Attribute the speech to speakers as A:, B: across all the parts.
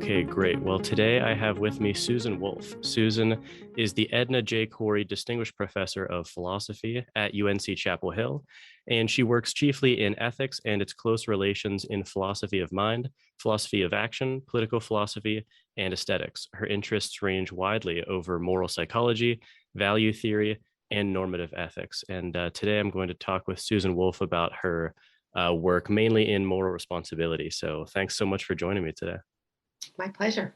A: Okay, great. Well, today I have with me Susan Wolf. Susan is the Edna J. Corey Distinguished Professor of Philosophy at UNC Chapel Hill, and she works chiefly in ethics and its close relations in philosophy of mind, philosophy of action, political philosophy, and aesthetics. Her interests range widely over moral psychology, value theory, and normative ethics. And today I'm going to talk with Susan Wolf about her work mainly in moral responsibility. So thanks so much for joining me today.
B: My pleasure.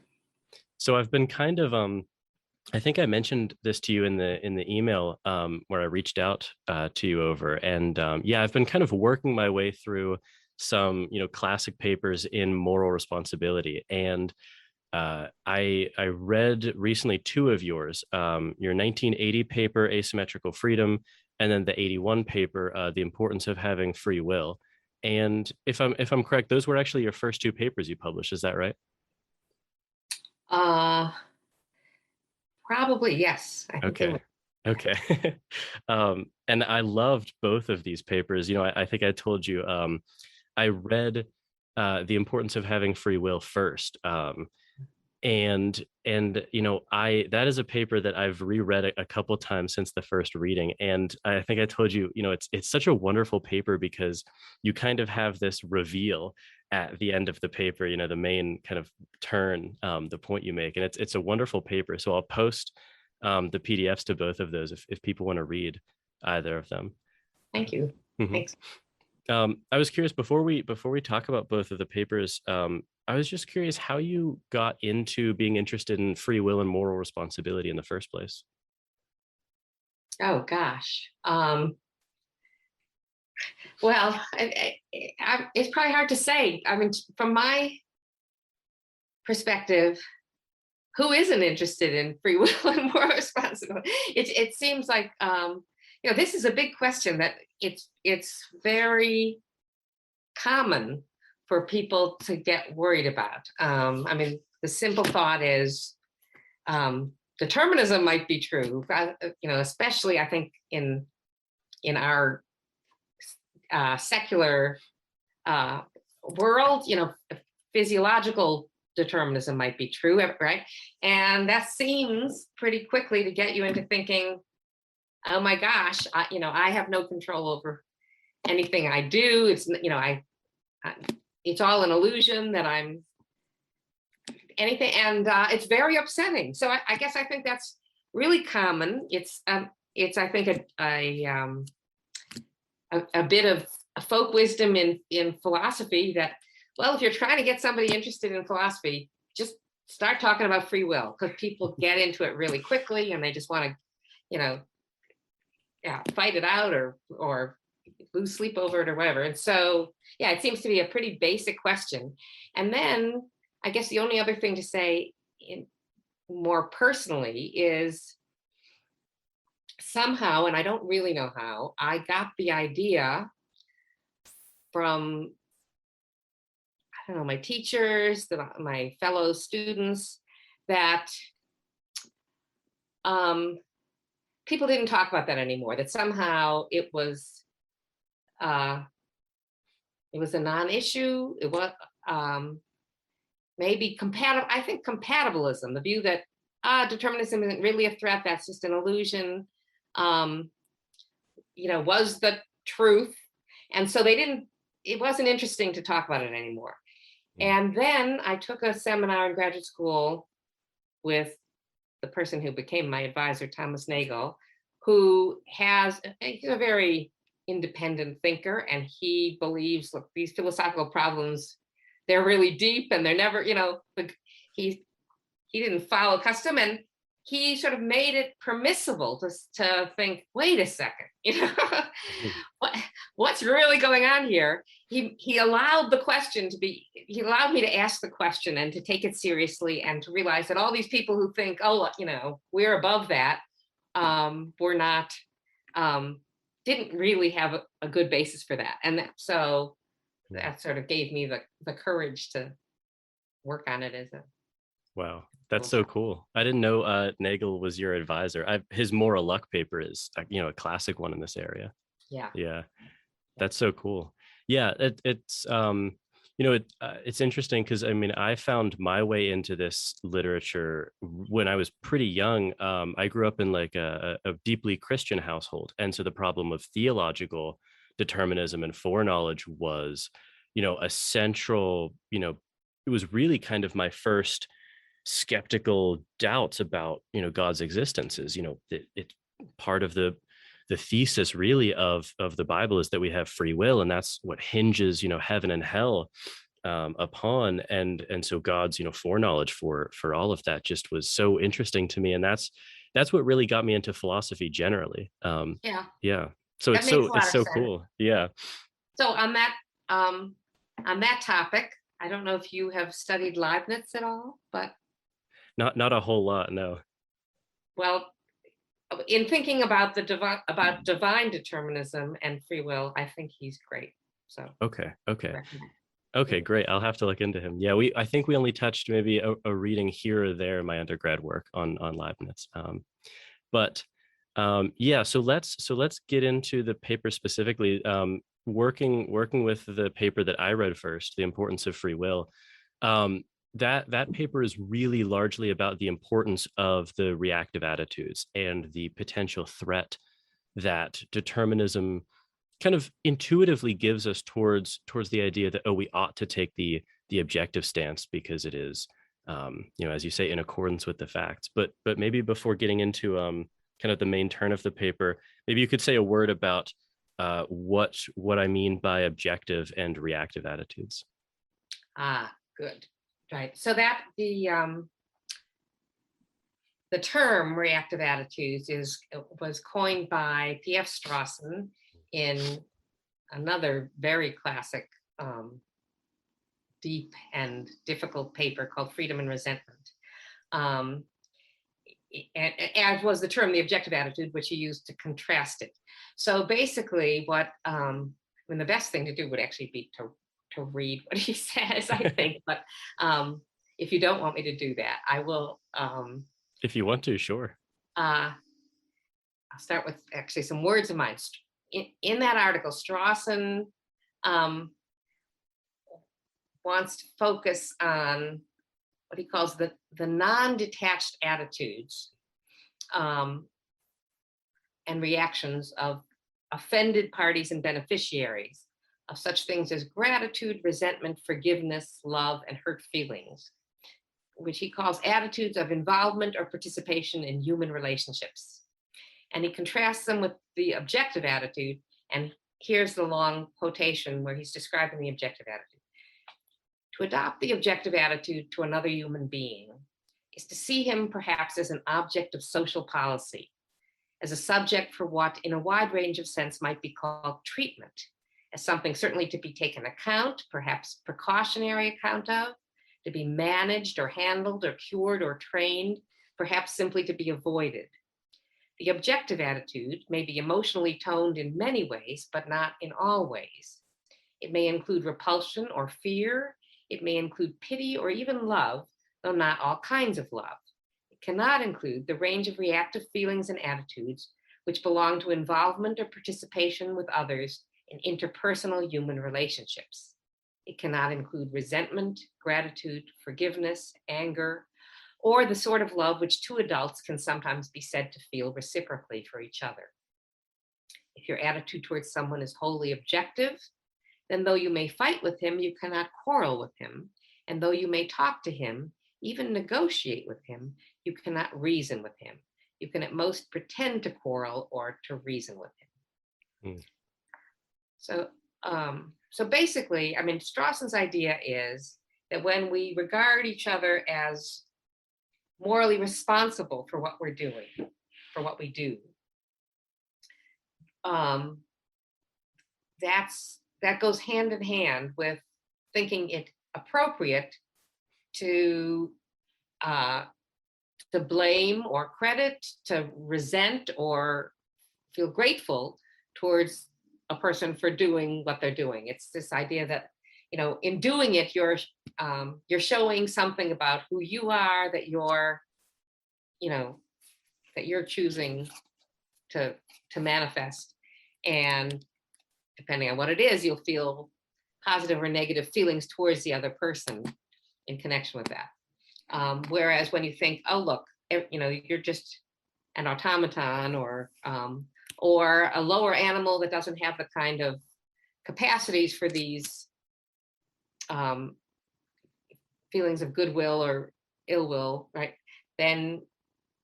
A: So I've been kind of I think I mentioned this to you in the email where I reached out to you over, and yeah, I've been kind of working my way through some classic papers in moral responsibility, and I read recently two of yours, your 1980 paper Asymmetrical Freedom, and then the 81 paper The Importance of Having Free Will. And if I'm correct, those were actually your first two papers you published. Is that right?
B: Probably, yes. I think they
A: Okay.
B: were.
A: Okay. And I loved both of these papers. I think I told you I read The Importance of Having Free Will first. And I that is a paper that I've reread a couple times since the first reading. And I think I told you, it's such a wonderful paper because you kind of have this reveal at the end of the paper, the main kind of turn, the point you make. And it's a wonderful paper. So I'll post the PDFs to both of those if people want to read either of them.
B: Thank you.
A: Mhm.
B: Thanks.
A: I was curious before we talk about both of the papers. I was just curious how you got into being interested in free will and moral responsibility in the first place.
B: Oh gosh. Well, it's probably hard to say. I mean, from my perspective, who isn't interested in free will and moral responsibility? It seems like this is a big question that it's very common for people to get worried about. I mean, the simple thought is determinism might be true, especially I think in our secular world, physiological determinism might be true, right? And that seems pretty quickly to get you into thinking, oh my gosh, I have no control over anything I do. It's it's all an illusion that I'm anything, and it's very upsetting. So I guess I think that's really common. It's I think a bit of folk wisdom in philosophy that, well, if you're trying to get somebody interested in philosophy, just start talking about free will, because people get into it really quickly and they just want to, fight it out or lose sleep over it or whatever. And so, yeah, it seems to be a pretty basic question. And then I guess the only other thing to say more personally is somehow, and I don't really know how, I got the idea from, I don't know, my teachers, my fellow students, that people didn't talk about that anymore, that somehow it was a non-issue. It was maybe compatible. I think compatibilism, the view that determinism isn't really a threat, that's just an illusion, was the truth. And so it wasn't interesting to talk about it anymore. And then I took a seminar in graduate school with the person who became my advisor, Thomas Nagel, he's a very independent thinker, and he believes, look, these philosophical problems, they're really deep and they're never, he didn't follow custom, and he sort of made it permissible to think, wait a second, what's really going on here? He allowed he allowed me to ask the question and to take it seriously, and to realize that all these people who think, oh, we're above that, we're not, didn't really have a good basis for that. And so that sort of gave me the courage to work on it as a.
A: Wow, that's so cool. I didn't know Nagel was your advisor. His moral luck paper is a classic one in this area.
B: Yeah.
A: Yeah, that's so cool. Yeah, it's It's interesting because I mean, I found my way into this literature when I was pretty young. I grew up in like a deeply Christian household, and so the problem of theological determinism and foreknowledge was, a central. It was really kind of my first skeptical doubts about God's existence. Is it's part of the thesis really of the Bible is that we have free will, and that's what hinges heaven and hell upon. And so God's foreknowledge for all of that just was so interesting to me, and that's what really got me into philosophy generally.
B: Yeah,
A: Yeah, so
B: that makes a
A: it's
B: lot of
A: so
B: sense.
A: cool. Yeah.
B: So on that topic, I don't know if you have studied Leibniz at all, but
A: Not a whole lot, no.
B: well, in thinking about about divine determinism and free will, I think he's great. So
A: Okay.
B: recommend.
A: Okay, great. I'll have to look into him. Yeah, I think we only touched maybe a reading here or there in my undergrad work on Leibniz. But yeah, so let's get into the paper specifically. Working with the paper that I read first, The Importance of Free Will. That paper is really largely about the importance of the reactive attitudes and the potential threat that determinism kind of intuitively gives us towards the idea that, oh, we ought to take the objective stance because it is as you say, in accordance with the facts. But maybe before getting into kind of the main turn of the paper, maybe you could say a word about what I mean by objective and reactive attitudes.
B: Ah, good. Right. So that the term reactive attitudes was coined by P.F. Strawson in another very classic, deep and difficult paper called Freedom and Resentment. As was the term, the objective attitude, which he used to contrast it. So basically, the best thing to do would actually be to read what he says, I think. But if you don't want me to do that, I will.
A: If you want to, sure.
B: I'll start with actually some words of mine. In that article, Strawson wants to focus on what he calls the non-detached attitudes and reactions of offended parties and beneficiaries of such things as gratitude, resentment, forgiveness, love, and hurt feelings, which he calls attitudes of involvement or participation in human relationships. And he contrasts them with the objective attitude. And here's the long quotation where he's describing the objective attitude. To adopt the objective attitude to another human being is to see him perhaps as an object of social policy, as a subject for what, in a wide range of sense, might be called treatment, as something certainly to be taken account, perhaps precautionary account of, to be managed or handled or cured or trained, perhaps simply to be avoided. The objective attitude may be emotionally toned in many ways, but not in all ways. It may include repulsion or fear. It may include pity or even love, though not all kinds of love. It cannot include the range of reactive feelings and attitudes which belong to involvement or participation with others in interpersonal human relationships. It cannot include resentment, gratitude, forgiveness, anger, or the sort of love which two adults can sometimes be said to feel reciprocally for each other. If your attitude towards someone is wholly objective, then though you may fight with him, you cannot quarrel with him. And though you may talk to him, even negotiate with him, you cannot reason with him. You can at most pretend to quarrel or to reason with him.
A: Mm.
B: So basically, I mean, Strawson's idea is that when we regard each other as morally responsible for what we're doing, for what we do, that goes hand in hand with thinking it appropriate to blame or credit, to resent or feel grateful towards a person for doing what they're doing. It's this idea that, in doing it, you're showing something about who you are, that you're choosing to manifest. And depending on what it is, you'll feel positive or negative feelings towards the other person in connection with that. Whereas when you think, oh, look, you're just an automaton or a lower animal that doesn't have the kind of capacities for these um, feelings of goodwill or ill will, right? Then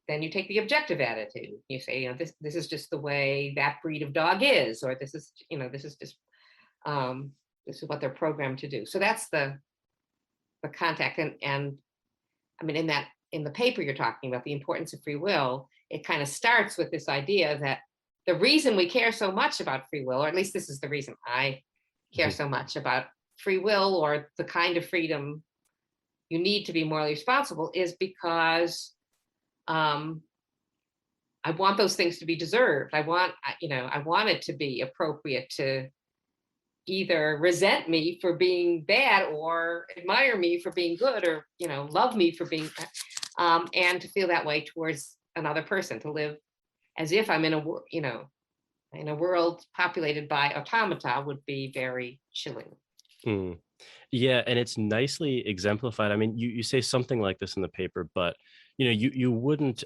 B: you take the objective attitude. You say, this is just the way that breed of dog is, or this is just this is what they're programmed to do. So that's the contact. And I mean, in the paper you're talking about, the importance of free will, it kind of starts with this idea that the reason we care so much about free will, or at least this is the reason I care so much about free will, or the kind of freedom you need to be morally responsible, is because I want those things to be deserved. I want it to be appropriate to either resent me for being bad or admire me for being good, or love me for being and to feel that way towards another person, to live as if I'm in a world populated by automata would be very chilling.
A: Mm. Yeah, and it's nicely exemplified. I mean, you say something like this in the paper, but you wouldn't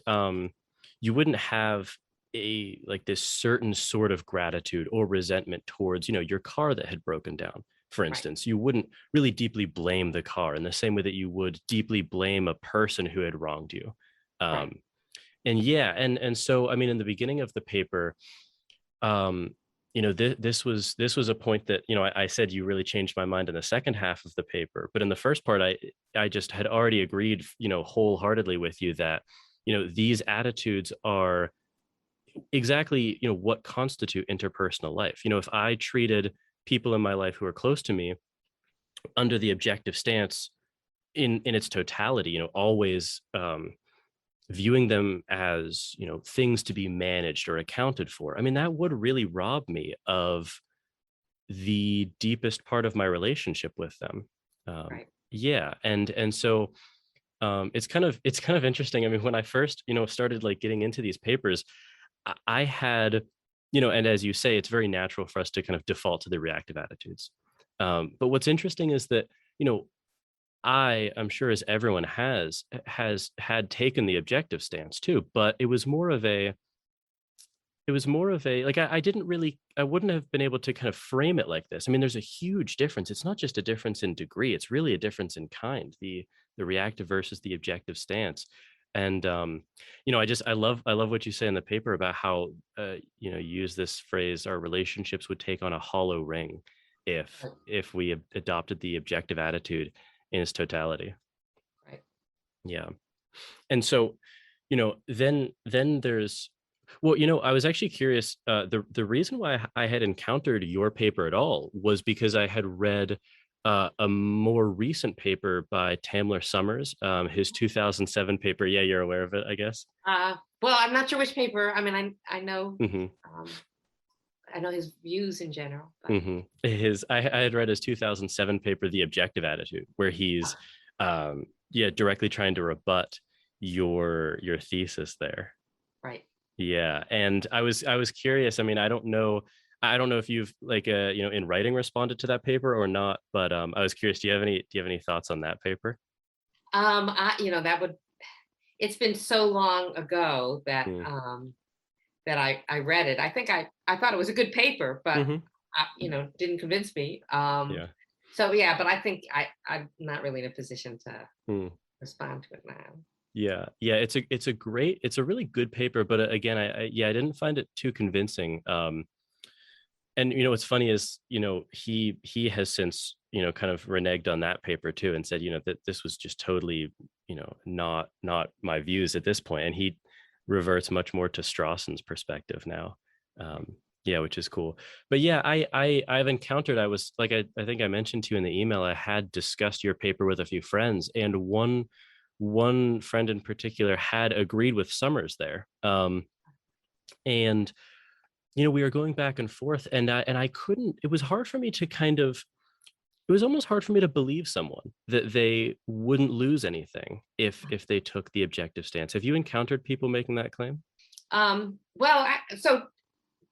A: have this certain sort of gratitude or resentment towards your car that had broken down, for instance. Right. You wouldn't really deeply blame the car in the same way that you would deeply blame a person who had wronged you. Right. And yeah, and so I mean, in the beginning of the paper, this was a point that I said you really changed my mind in the second half of the paper, but in the first part I just had already agreed wholeheartedly with you that these attitudes are exactly what constitute interpersonal life. If I treated people in my life who are close to me under the objective stance in its totality, always viewing them as things to be managed or accounted for, I mean, that would really rob me of the deepest part of my relationship with them. Right. Yeah, and so it's kind of interesting. I mean, when I first started getting into these papers, I had and as you say, it's very natural for us to kind of default to the reactive attitudes. But what's interesting is that I'm sure, as everyone has had taken the objective stance too, but it was more of a I wouldn't have been able to kind of frame it like this. I mean, there's a huge difference. It's not just a difference in degree, it's really a difference in kind, the reactive versus the objective stance. And I love what you say in the paper about how you use this phrase, our relationships would take on a hollow ring if we adopted the objective attitude in its totality. Right. Yeah. And so, then there's, well, I was actually curious. The reason why I had encountered your paper at all was because I had read a more recent paper by Tamler Summers, his 2007 paper. Yeah, you're aware of it, I guess.
B: Well, I'm not sure which paper. I mean, I know. Mm-hmm. I know his views in general.
A: Mm-hmm. I had read his 2007 paper, The Objective Attitude, where he's directly trying to rebut your thesis there.
B: Right.
A: Yeah, and I was curious. I mean, I don't know if you've in writing responded to that paper or not, but I was curious. Do you have any thoughts on that paper?
B: It's been so long ago that that I read it. I think I thought it was a good paper, but didn't convince me. So yeah, but I think I'm not really in a position to respond to it now.
A: Yeah, it's a really good paper, but again, I didn't find it too convincing. And what's funny is he has since kind of reneged on that paper too, and said that this was just totally not my views at this point, and he reverts much more to Strawson's perspective now. Which is cool. But yeah, I've encountered, I was like, I think I mentioned to you in the email, I had discussed your paper with a few friends, and one friend in particular had agreed with Summers there. And we were going back and forth, and I couldn't, it was hard for me to it was almost hard for me to believe someone that they wouldn't lose anything if they took the objective stance. Have you encountered people making that claim?
B: So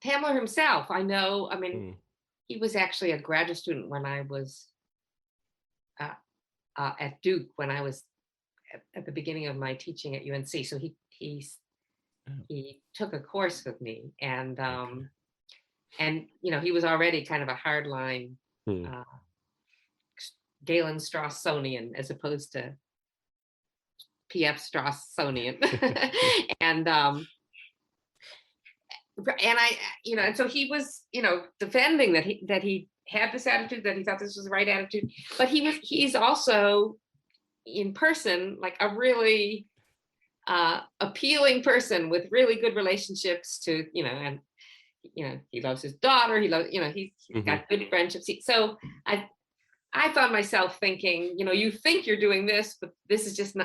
B: Tamler himself, I know, I mean, he was actually a graduate student when I was uh, at Duke, when I was at the beginning of my teaching at UNC. So
A: Oh,
B: he took a course with me,
A: okay.
B: and he was already kind of a hardline
A: Hmm.
B: uh, Galen Straussonian as opposed to PF Straussonian, and and so he was defending that he had this attitude, that he thought this was the right attitude, but he's also in person like a really appealing person with really good relationships to and he loves his daughter, he loves he's
A: Hmm.
B: got good friendships. So I found myself thinking, you think you're doing this, but this is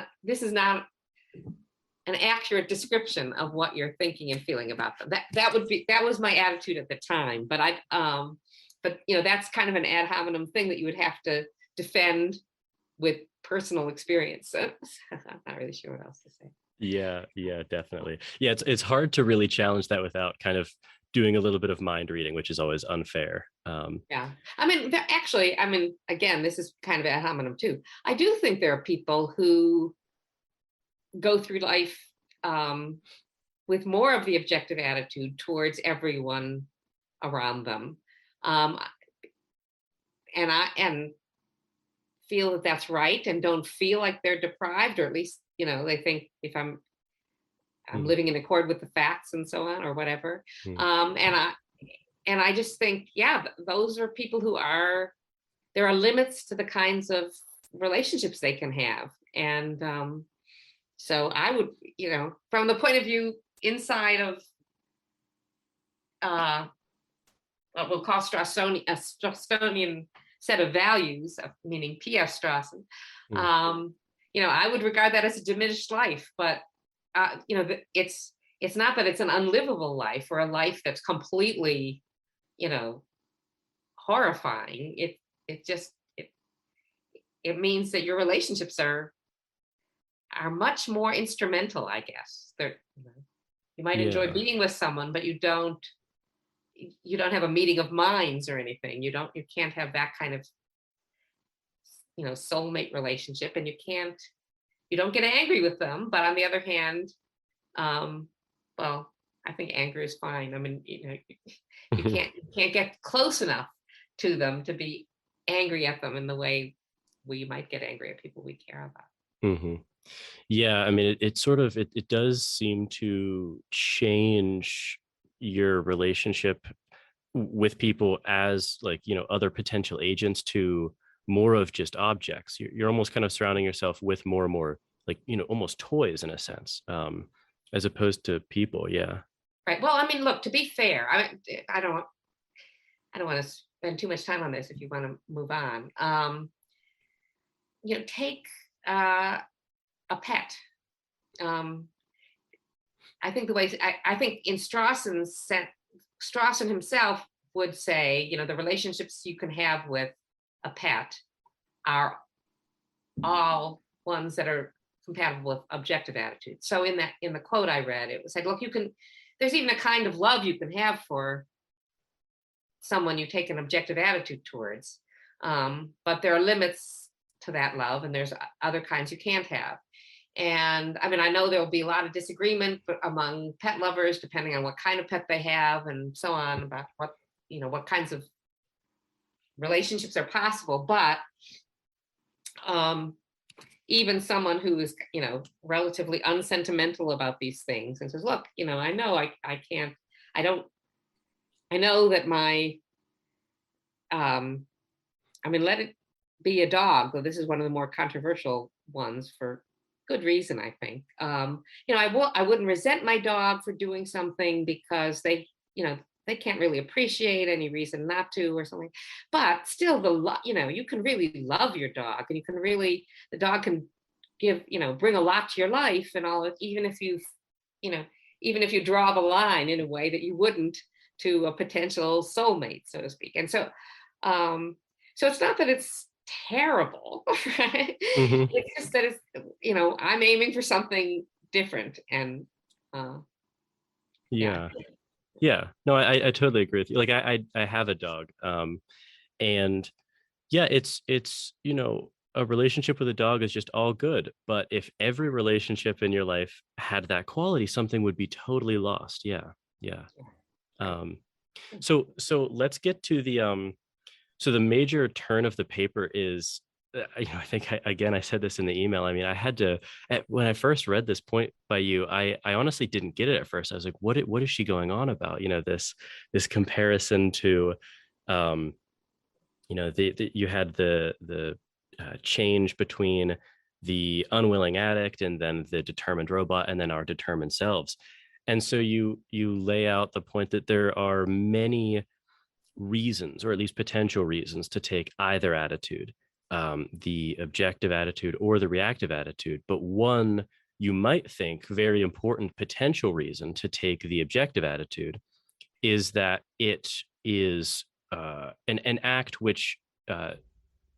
B: not an accurate description of what you're thinking and feeling about them. That was my attitude at the time. But that's kind of an ad hominem thing that you would have to defend with personal experience. So I'm not really sure what else to say.
A: Yeah, yeah, definitely. Yeah, it's hard to really challenge that without kind of doing a little bit of mind reading, which is always unfair.
B: Yeah. I mean, actually, again, this is kind of ad hominem too. I do think there are people who go through life with more of the objective attitude towards everyone around them, um, and feel that that's right, and don't feel like they're deprived, or at least they think if I'm
A: mm,
B: living in accord with the facts and so on, or whatever.
A: mm.
B: And I just think, yeah, those are people there are limits to the kinds of relationships they can have. And so I would, from the point of view inside of what we'll call a Straussonian set of values, meaning P.F. Strawson,
A: Mm.
B: I would regard that as a diminished life. But it's not that it's an unlivable life or a life that's completely, horrifying. It means that your relationships are much more instrumental, I guess. You might enjoy
A: Yeah.
B: being with someone, but you don't have a meeting of minds or anything. You can't have that kind of soulmate relationship, and you don't get angry with them. But on the other hand, well, I think anger is fine. I mean, you can't get close enough to them to be angry at them in the way we might get angry at people we care about.
A: Hmm. Yeah, I mean, it sort of it does seem to change your relationship with people as, like, other potential agents to more of just objects. You're almost kind of surrounding yourself with more and more, like, almost toys in a sense, as opposed to people. Yeah.
B: Right. Well, I mean, look, to be fair, I don't want to spend too much time on this if you want to move on. Take a pet. Um, I think I think in Strawson himself would say, the relationships you can have with a pet are all ones that are compatible with objective attitudes. So in the quote I read, it was like, look, there's even a kind of love you can have for someone you take an objective attitude towards, but there are limits to that love, and there's other kinds you can't have. And I mean, I know there will be a lot of disagreement among pet lovers, depending on what kind of pet they have and so on, about what kinds of relationships are possible. But even someone who is, relatively unsentimental about these things and says, look, I know I can't, I know that let it be a dog, though this is one of the more controversial ones for good reason, I think. I wouldn't resent my dog for doing something because they can't really appreciate any reason not to or something. But still, you can really love your dog, and the dog can bring a lot to your life and all, even if you draw the line in a way that you wouldn't to a potential soulmate, so to speak. And so it's not that it's terrible, right?
A: Hmm.
B: It's just that I'm aiming for something different. And
A: Yeah.
B: yeah.
A: Yeah, no, I totally agree with you. Like I have a dog, and yeah, it's a relationship with a dog is just all good. But if every relationship in your life had that quality, something would be totally lost. Yeah, yeah.
B: Yeah, right.
A: Um, so let's get to the so the major turn of the paper is, I think again I said this in the email. I mean, I had to when I first read this point by you, I honestly didn't get it at first. I was like, what is she going on about? This comparison to, um, the you had the change between the unwilling addict and then the determined robot and then our determined selves. And so you lay out the point that there are many reasons, or at least potential reasons, to take either attitude, the objective attitude or the reactive attitude. But one, you might think, very important potential reason to take the objective attitude is that it is an act which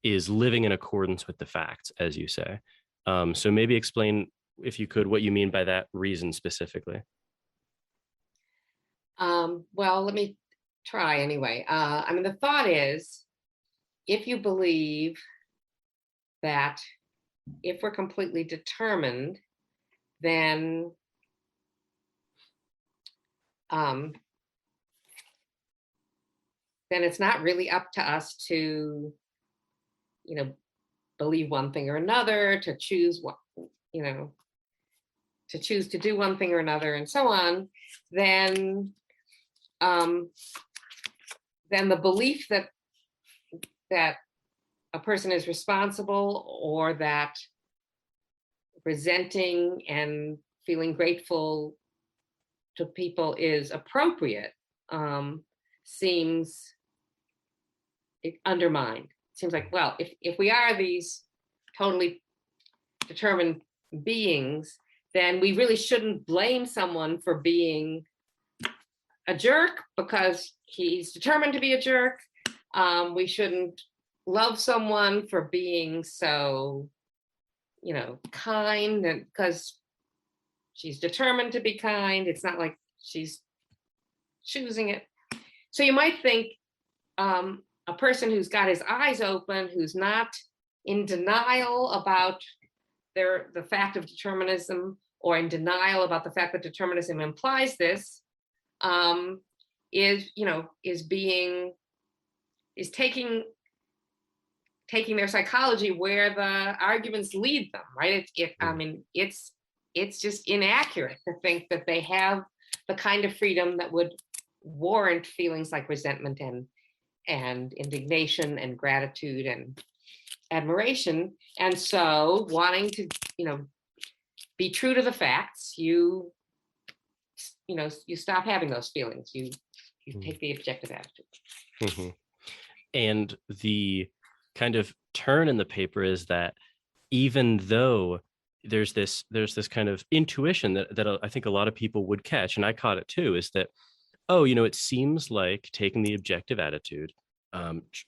A: is living in accordance with the facts, as you say. So maybe explain, if you could, what you mean by that reason specifically.
B: Well, let me try anyway. I mean, the thought is, if you believe that if we're completely determined, then um, then it's not really up to us to, you know, believe one thing or another, to choose what, you know, to choose to do one thing or another, and so on. Then, um, then the belief that a person is responsible, or that resenting and feeling grateful to people is appropriate, seems undermined. Seems like, well, if we are these totally determined beings, then we really shouldn't blame someone for being a jerk because he's determined to be a jerk. We shouldn't love someone for being so, kind, and because she's determined to be kind. It's not like she's choosing it. So you might think, a person who's got his eyes open, who's not in denial about the fact of determinism, or in denial about the fact that determinism implies this, is taking their psychology where the arguments lead them, right? I mean, it's just inaccurate to think that they have the kind of freedom that would warrant feelings like resentment and indignation and gratitude and admiration. And so, wanting to, be true to the facts, you stop having those feelings. You take the objective attitude.
A: Mm-hmm. And the kind of turn in the paper is that even though there's this kind of intuition that I think a lot of people would catch, and I caught it too, is that, oh, it seems like taking the objective attitude,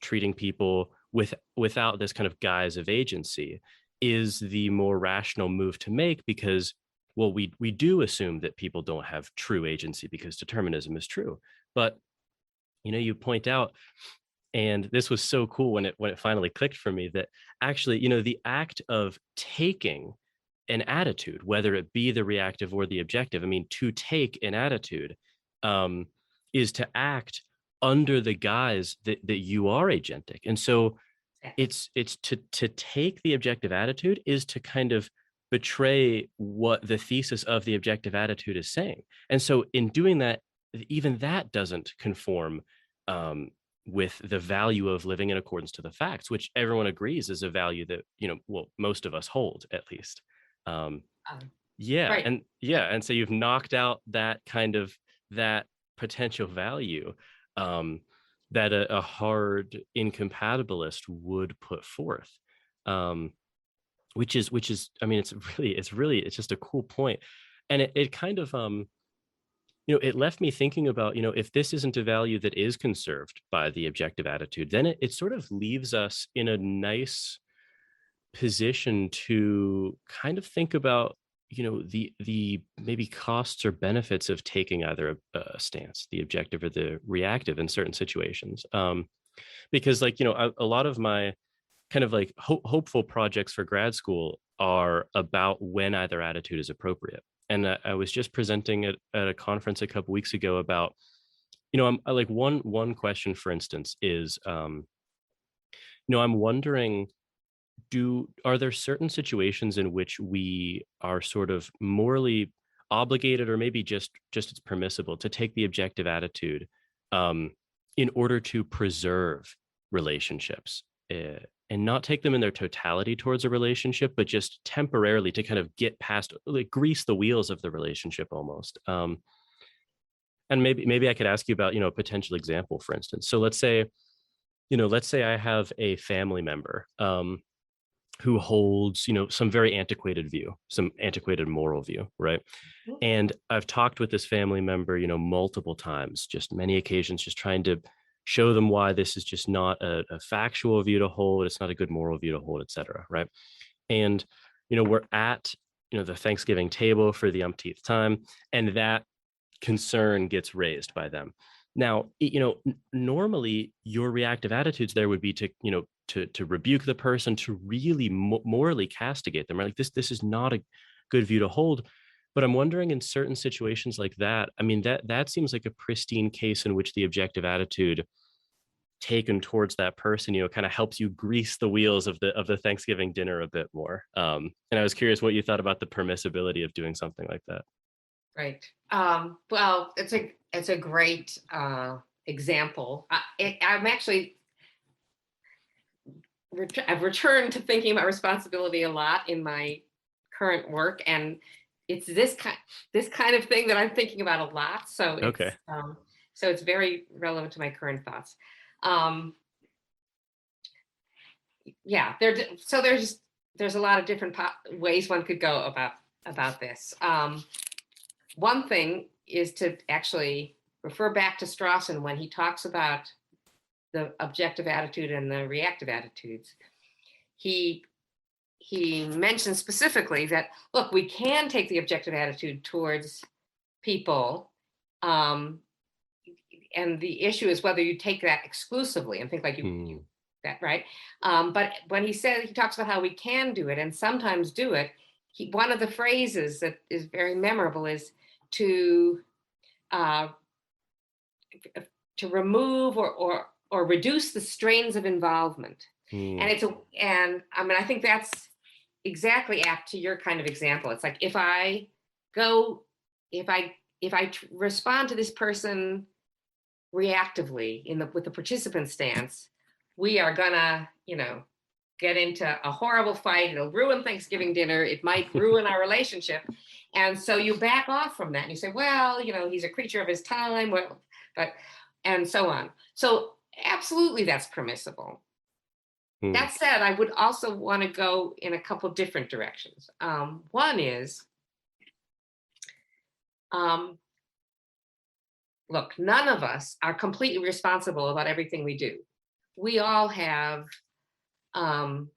A: treating people without this kind of guise of agency, is the more rational move to make, because, well, we do assume that people don't have true agency because determinism is true. But you point out, and this was so cool when it finally clicked for me, that actually, the act of taking an attitude, whether it be the reactive or the objective, I mean, to take an attitude, um, is to act under the guise that you are agentic. And so it's to take the objective attitude is to kind of betray what the thesis of the objective attitude is saying. And so in doing that, even that doesn't conform, with the value of living in accordance to the facts, which everyone agrees is a value that, well, most of us hold, at least. um,
B: Um,
A: yeah,
B: right.
A: and so you've knocked out that potential value, um, that a hard incompatibilist would put forth, um, which is, I mean, it's just a cool point. And it kind of, it left me thinking about, if this isn't a value that is conserved by the objective attitude, then it sort of leaves us in a nice position to kind of think about the maybe costs or benefits of taking either a stance, the objective or the reactive in certain situations. Because like, a lot of my kind of like hopeful projects for grad school are about when either attitude is appropriate. And I was just presenting at a conference a couple weeks ago about, I like one question, for instance, is, I'm wondering, are there certain situations in which we are sort of morally obligated, or maybe just it's permissible to take the objective attitude, um, in order to preserve relationships, and not take them in their totality towards a relationship, but just temporarily to kind of get past, like grease the wheels of the relationship almost. And maybe I could ask you about, a potential example, for instance. So let's say I have a family member, who holds, some very antiquated view, some antiquated moral view, right?
B: Mhm.
A: And I've talked with this family member, multiple times, just many occasions, just trying to show them why this is just not a factual view to hold. It's not a good moral view to hold, et cetera, right? And, we're at, the Thanksgiving table for the umpteenth time, and that concern gets raised by them. Now, normally your reactive attitudes there would be to, to rebuke the person, to really morally castigate them, right? Like this is not a good view to hold. But I'm wondering, in certain situations like that, I mean, that seems like a pristine case in which the objective attitude taken towards that person, kind of helps you grease the wheels of the Thanksgiving dinner a bit more. And I was curious what you thought about the permissibility of doing something like that.
B: Right. Well, it's a great example. I'm actually I've returned to thinking about responsibility a lot in my current work, and it's this kind of thing that I'm thinking about a lot.
A: Okay.
B: So it's very relevant to my current thoughts. Um, yeah, there's a lot of different ways one could go about this. One thing is to actually refer back to Strawson when he talks about the objective attitude and the reactive attitudes. He mentions specifically that, look, we can take the objective attitude towards people, um, and the issue is whether you take that exclusively and think like you
A: Hmm.
B: that right. But when he talks about how we can do it and sometimes do it, one of the phrases that is very memorable is to uh, to remove or reduce the strains of involvement.
A: Hmm.
B: And I mean, I think that's exactly apt to your kind of example. It's like go if I respond to this person reactively with the participant stance, we are gonna get into a horrible fight. It'll ruin Thanksgiving dinner. It might ruin our relationship. And so you back off from that and you say, well, he's a creature of his time. Well, but and so on. So absolutely, that's permissible.
A: Hmm.
B: That said, I would also want to go in a couple different directions. One is, um, look, none of us are completely responsible about everything we do. We all have um,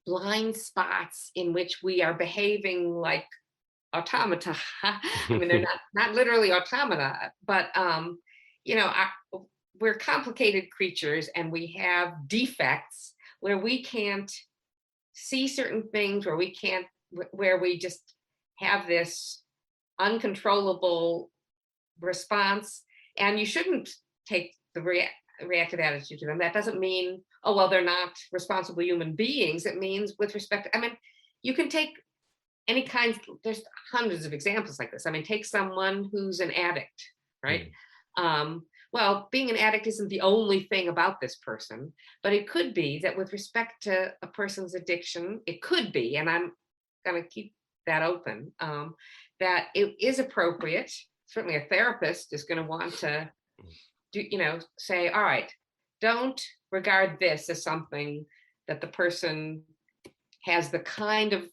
B: blind spots in which we are behaving like automata. I mean, they're not literally automata, but you know, we're complicated creatures, and we have defects where we can't see certain things, where we just have this uncontrollable response. And you shouldn't take the reactive attitude to them. That doesn't mean, oh well, they're not responsible human beings. It means, with respect, I mean, you can take any kinds, there's hundreds of examples like this. I mean, take someone who's an addict, right?
A: Hmm.
B: Well, being an addict isn't the only thing about this person, but it could be that with respect to a person's addiction, it could be, and I'm going to keep that open, that it is appropriate. Certainly a therapist is going to want to say, all right, don't regard this as something that the person has the kind of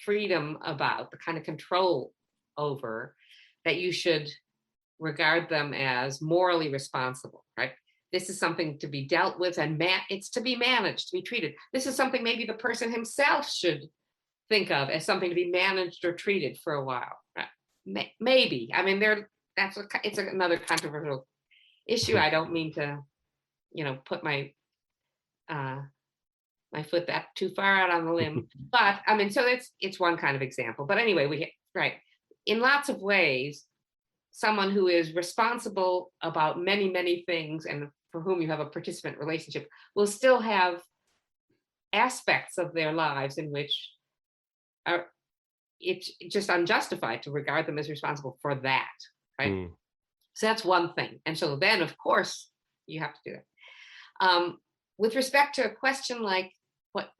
B: freedom about, the kind of control over, that you should regard them as morally responsible, right? This is something to be dealt with, and it's to be managed, to be treated. This is something maybe the person himself should think of as something to be managed or treated for a while. Maybe. I mean, it's another controversial issue. I don't mean to, put uh, my foot that too far out on the limb, but I mean, so it's one kind of example. But anyway, right, in lots of ways, someone who is responsible about many, many things and for whom you have a participant relationship will still have aspects of their lives in which are it's just unjustified to regard them as responsible for that, right?
A: Mm.
B: So that's one thing. And so then, of course, you have to do that. With respect to a question like what,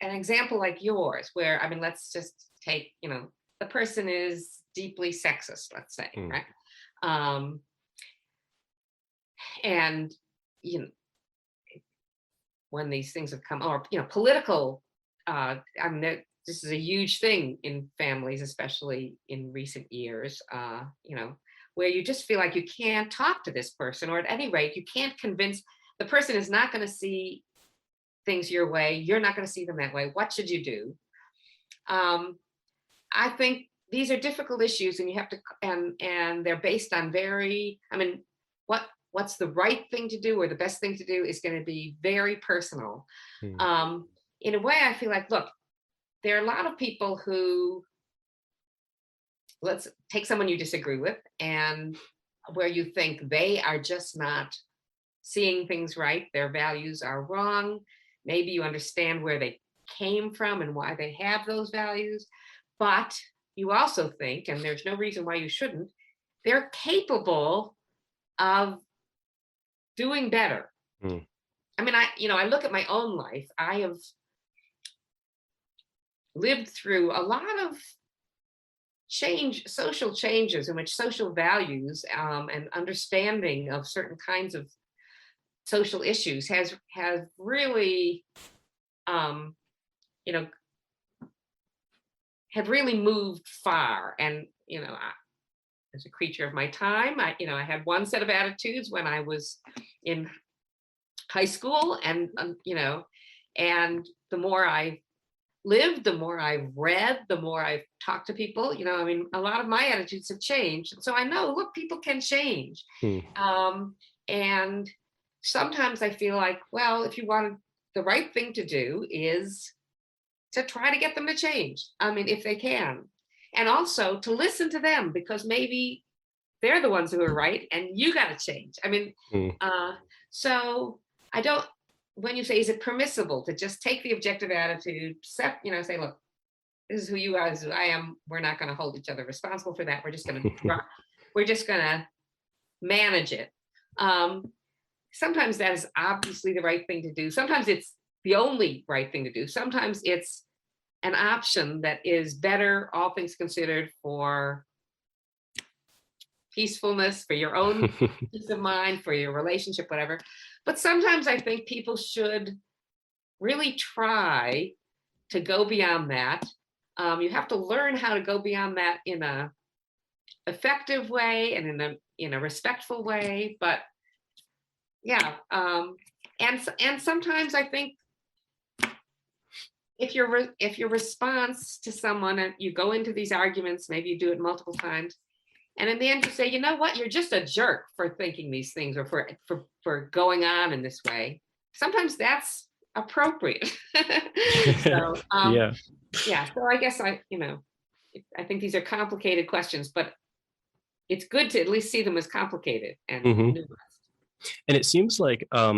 B: an example like yours, where, I mean, let's just take, the person is deeply sexist, let's say, right? And, when these things have come, or, political, I mean, this is a huge thing in families, especially in recent years, where you just feel like you can't talk to this person, or at any rate, you can't convince the person is not going to see things your way. You're not going to see them that way. What should you do? I think these are difficult issues, and you have to, and they're based on what's the right thing to do or the best thing to do is going to be very personal. In a way, I feel like, look, there are a lot of people who, let's take someone you disagree with and where you think they are just not seeing things right, their values are wrong. Maybe you understand where they came from and why they have those values, but you also think, and there's no reason why you shouldn't, they're capable of doing better. I mean, I look at my own life. I have lived through a lot of social changes in which social values and understanding of certain kinds of social issues has really, have really moved far. And as a creature of my time, I had one set of attitudes when I was in high school, and and the more I lived, the more I've read, the more I've talked to people, I mean, a lot of my attitudes have changed. So I know, look, people can change. And sometimes I feel like, well, if you wanted, the right thing to do is to try to get them to change. I mean, if they can. And also to listen to them, because maybe they're the ones who are right and you got to change. I mean, so I don't, when you say, is it permissible to just take the objective attitude, say, look, this is who you are, this is who I am. We're not going to hold each other responsible for that. We're just going to manage it. Sometimes that is obviously the right thing to do. Sometimes it's the only right thing to do. Sometimes it's an option that is better, all things considered, for peacefulness, for your own peace of mind, for your relationship, whatever. But sometimes I think people should really try to go beyond that. You have to learn how to go beyond that in a effective way and in a respectful way. But yeah, and sometimes I think if your response to someone, and you go into these arguments, maybe you do it multiple times, and in the end you say, you know what, you're just a jerk for thinking these things, or for going on in this way. Sometimes that's appropriate. So yeah. So I guess I think these are complicated questions, but it's good to at least see them as complicated and nuanced.
A: And it seems like, I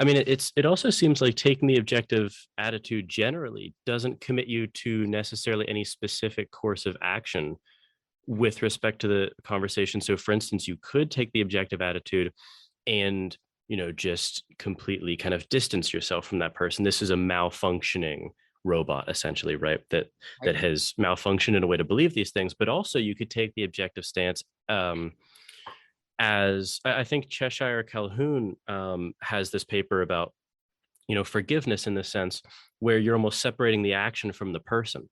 A: mean, it also seems like taking the objective attitude generally doesn't commit you to necessarily any specific course of action with respect to the conversation. So for instance, you could take the objective attitude and, just completely kind of distance yourself from that person. This is a malfunctioning robot, essentially, right? That has malfunctioned in a way to believe these things. But also you could take the objective stance, as I think Cheshire Calhoun has this paper about, forgiveness in the sense where you're almost separating the action from the person.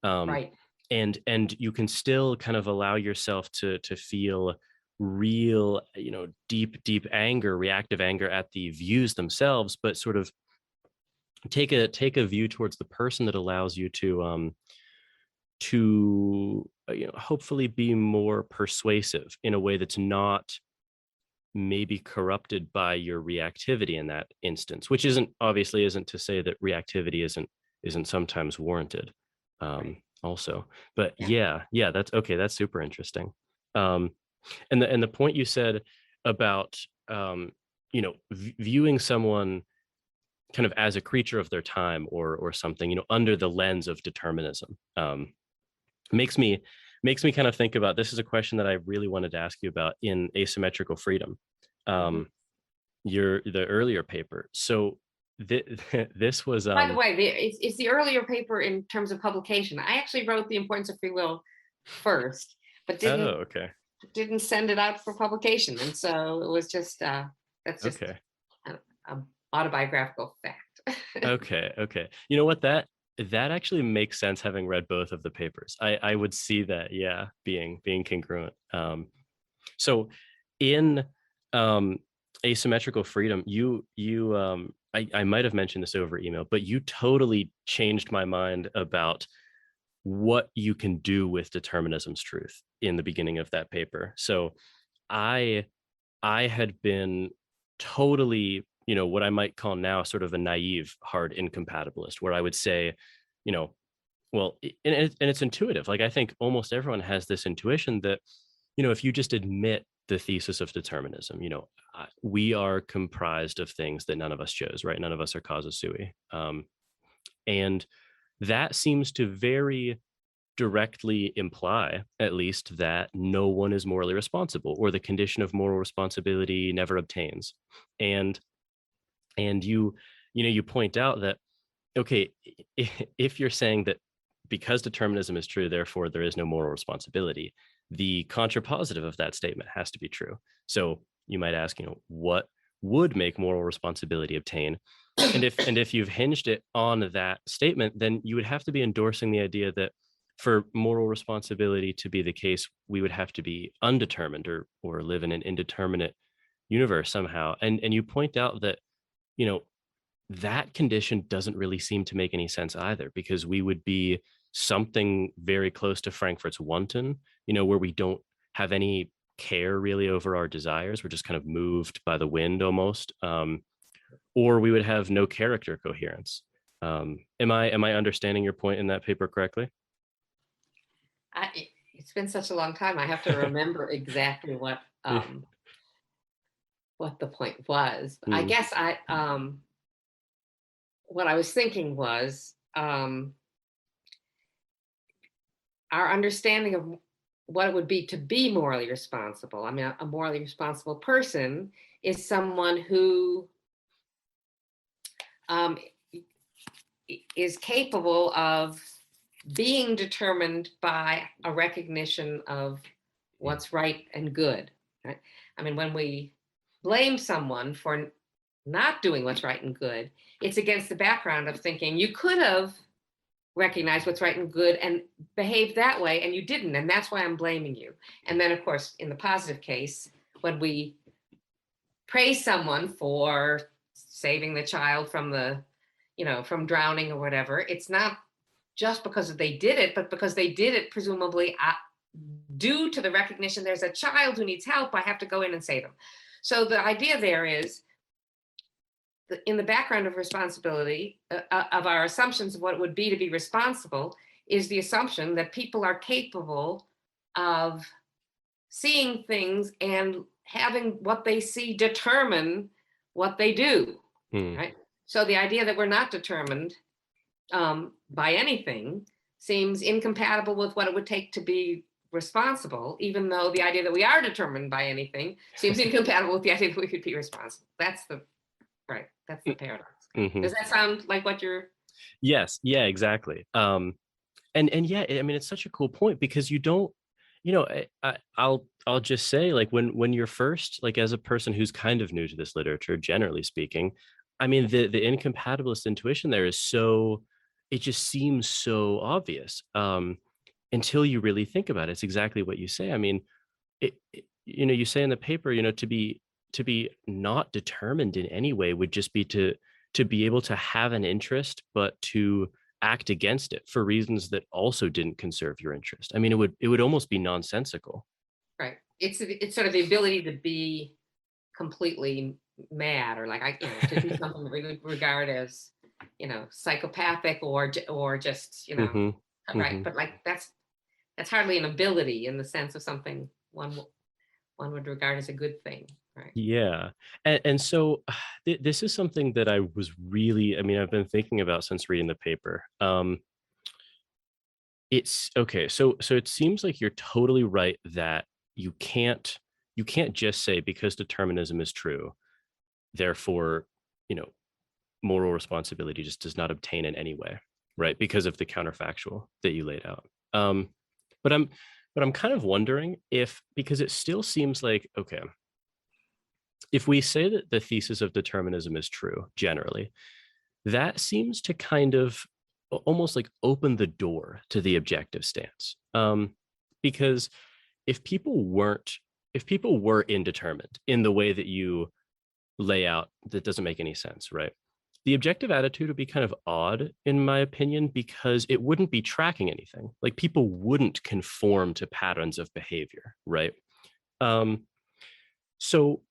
B: Right.
A: And you can still kind of allow yourself to feel real, deep anger, reactive anger at the views themselves, but sort of take a view towards the person that allows you to hopefully be more persuasive in a way that's not maybe corrupted by your reactivity in that instance, which isn't to say that reactivity isn't sometimes warranted,
B: Right.
A: also. But
B: Yeah.
A: yeah, that's okay. That's super interesting. um and the point you said about viewing someone kind of as a creature of their time or something, under the lens of determinism, makes me kind of think about, this is a question that I really wanted to ask you about in Asymmetrical Freedom,
B: Mhm.
A: um the earlier paper. So this was
B: By the way, it's the earlier paper in terms of publication. I actually wrote The Importance of Free Will first, but
A: oh, okay.
B: didn't send it out for publication, and so it was just that's just
A: Okay.
B: a autobiographical fact.
A: Okay. You know what, that actually makes sense, having read both of the papers. I would see that, yeah, being congruent. So in um Asymmetrical Freedom, I might have mentioned this over email, but you totally changed my mind about what you can do with determinism's truth in the beginning of that paper. So I I had been totally, what I might call now sort of a naive hard incompatibilist, where I would say, you know, well, and it's intuitive. Like, I think almost everyone has this intuition that, if you just admit the thesis of determinism, we are comprised of things that none of us chose, right? None of us are causa sui. And that seems to very directly imply, at least, that no one is morally responsible, or the condition of moral responsibility never obtains. And you point out that, okay, if you're saying that because determinism is true, therefore there is no moral responsibility, the contrapositive of that statement has to be true. So you might ask, what would make moral responsibility obtain? And if you've hinged it on that statement, then you would have to be endorsing the idea that for moral responsibility to be the case, we would have to be undetermined, or live in an indeterminate universe somehow. And you point out that, you know that condition doesn't really seem to make any sense either, because we would be something very close to Frankfurt's wanton, where we don't have any care really over our desires. We're just kind of moved by the wind almost. Or we would have no character coherence. Am I understanding your point in that paper correctly?
B: It's been such a long time. I have to remember exactly
A: Yeah.
B: what the point was. I
A: Mm,
B: guess what I was thinking was our understanding of what it would be to be morally responsible. I mean, a morally responsible person is someone who um, is capable of being determined by a recognition of
A: mm,
B: what's right and good. Right? I mean, when we blame someone for not doing what's right and good, it's against the background of thinking you could have recognized what's right and good and behaved that way, and you didn't, and that's why I'm blaming you. And then, of course, in the positive case, when we praise someone for saving the child from from drowning or whatever, it's not just because they did it, but because they did it presumably due to the recognition there's a child who needs help, I have to go in and save them. So the idea there is, in the background of responsibility, of our assumptions of what it would be to be responsible, is the assumption that people are capable of seeing things and having what they see determine what they do,
A: mm.
B: right? So the idea that we're not determined by anything seems incompatible with what it would take to be responsible, even though the idea that we are determined by anything seems incompatible with the idea that we could be responsible. That's the paradox.
A: Mhm.
B: Does that sound like what you're?
A: Yes, yeah, exactly. And yeah, I mean, it's such a cool point, because you don't, I'll just say, like, when you're first, like, as a person who's kind of new to this literature, generally speaking, I mean, the incompatibilist intuition there is so, it just seems so obvious, until you really think about it. It's exactly what you say. I mean, you say in the paper, to be not determined in any way would just be to be able to have an interest, but to act against it for reasons that also didn't conserve your interest. I mean, it would almost be nonsensical.
B: Right. It's sort of the ability to be completely mad, or like to do something that we would regard as psychopathic, or just
A: Hmm.
B: right.
A: Hmm.
B: But like that's hardly an ability in the sense of something one would regard as a good thing, right?
A: Yeah. And so this is something that I was really, I mean, I've been thinking about since reading the paper. It's okay. So it seems like you're totally right that you can't you can't just say because determinism is true, therefore, you know, moral responsibility just does not obtain in any way, right? Because of the counterfactual that you laid out. But I'm kind of wondering if, because it still seems like, okay, if we say that the thesis of determinism is true generally, that seems to kind of almost like open the door to the objective stance. Because if people weren't, if people were indeterminate in the way that you lay out, that doesn't make any sense, right? The objective attitude would be kind of odd, in my opinion, because it wouldn't be tracking anything. Like people wouldn't conform to patterns of behavior, right? Um, so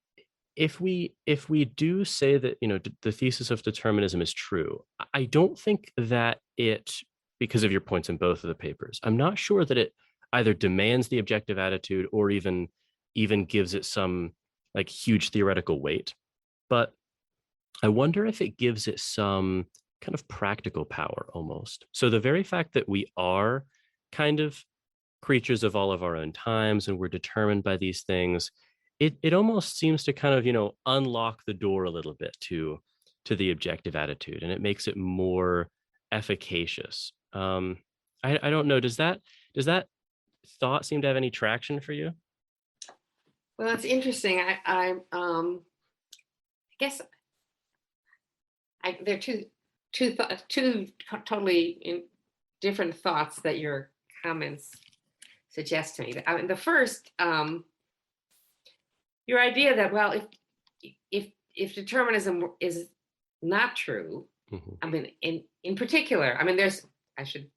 A: if we do say that the thesis of determinism is true, I don't think that it, because of your points in both of the papers, I'm not sure that it either demands the objective attitude or even gives it some like huge theoretical weight. But I wonder if it gives it some kind of practical power almost. So the very fact that we are kind of creatures of all of our own times and we're determined by these things, it almost seems to kind of, unlock the door a little bit to the objective attitude, and it makes it more efficacious. I don't know. Does that thought seem to have any traction for you?
B: Well, it's interesting. I guess there are two totally different thoughts that your comments suggest to me. I mean, the first, your idea that, well, if determinism is not true,
A: Mhm.
B: I mean, in particular, I mean, I should,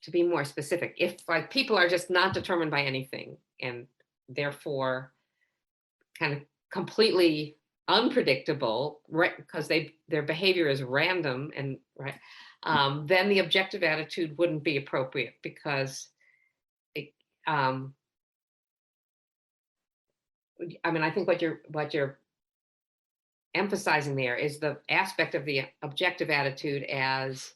B: to be more specific, if like people are just not determined by anything and therefore kind of completely unpredictable, right? Because their behavior is random, and right, then the objective attitude wouldn't be appropriate, because it, um, I mean, I think what you're emphasizing there is the aspect of the objective attitude as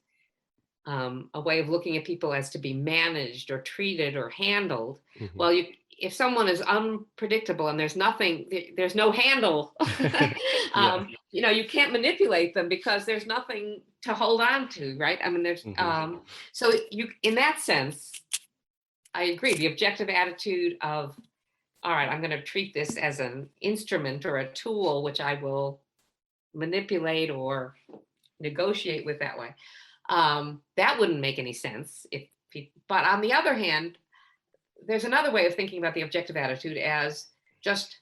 B: a way of looking at people as to be managed or treated or handled.
A: Mhm.
B: Well, if someone is unpredictable and there's no handle,
A: Yeah.
B: you can't manipulate them because there's nothing to hold on to, right? I mean,
A: Mhm.
B: so in that sense, I agree. The objective attitude of, all right, I'm going to treat this as an instrument or a tool, which I will manipulate or negotiate with that way. That wouldn't make any sense but on the other hand, there's another way of thinking about the objective attitude as just